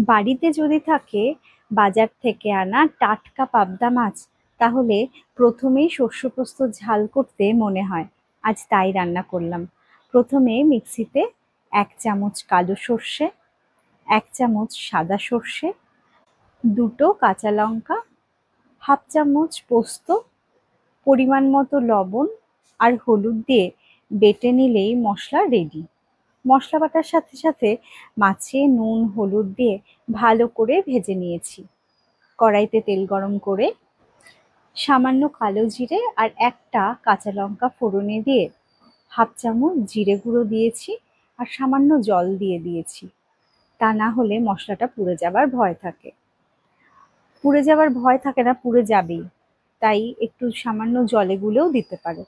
বাড়িতে যদি থাকে বাজার থেকে আনা টাটকা পাবদা মাছ, তাহলে প্রথমেই শস্য পোস্ত ঝাল করতে মনে হয়। আজ তাই রান্না করলাম। প্রথমে মিক্সিতে 1 চামচ কালো সর্ষে, 1 চামচ সাদা সর্ষে, 2 কাঁচা লঙ্কা, 1/2 চামচ পোস্ত, পরিমাণ মতো লবণ আর হলুদ দিয়ে বেটে নিলেই মশলা রেডি। মশলা বাটার সাথে সাথে মাছে নুন হলুদ দিয়ে ভালো করে ভেজে নিয়েছি। কড়াইতে তেল গরম করে সামান্য কালো জিরে আর 1 কাঁচা লঙ্কা ফোড়নে দিয়ে 1/2 চামচ জিরে গুঁড়ো দিয়েছি আর সামান্য জল দিয়ে দিয়েছি। তা না হলে মশলাটা পুড়ে যাবার ভয় থাকে। পুড়ে যাবার ভয় থাকে না, পুড়ে যাবেই, তাই একটু সামান্য জলে গুলেও দিতে পারো।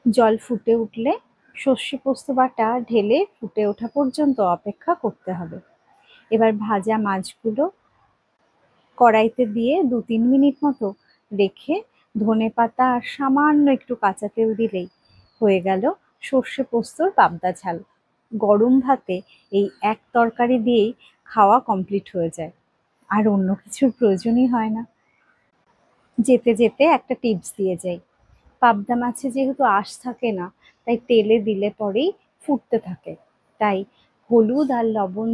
জল ফুটে উঠলে সর্ষে পোস্ত বাটা ঢেলে ফুটে ওঠা পর্যন্ত অপেক্ষা করতে হবে। এবার ভাজা মাছগুলো কড়াইতে দিয়ে 2-3 মিনিট মতো রেখে ধনেপাতা আর সামান্য একটু কাঁচা তেল দিলেই হয়ে গেল সর্ষে পোস্তর পাবদা ঝাল। গরম ভাতে এই এক তরকারি দিয়েই খাওয়া কমপ্লিট হয়ে যায়, আর অন্য কিছুর প্রয়োজনই হয় না। যেতে যেতে একটা টিপস দিয়ে যাই। পাবদা মাছে যেহেতু আঁশ থাকে না, তাই তেলে দিলে পরেই ফুটতে থাকে। তাই হলুদ আর লবণ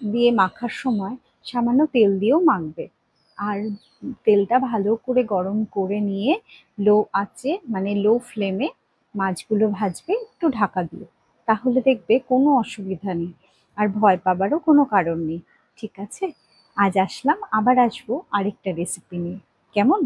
দিয়ে মাখার সময় সামান্য তেল দিয়েও মাখবে। আর তেলটা ভালো করে গরম করে নিয়ে লো আঁচে মানে লো ফ্লেমে মাছগুলো ভাজবে একটু ঢাকা দিয়ে। তাহলে দেখবে কোনো অসুবিধা নেই, আর ভয় পাবারও কোনো কারণ নেই। ঠিক আছে, আজ আসলাম, আবার আসবো আরেকটা রেসিপি নিয়ে। কেমন?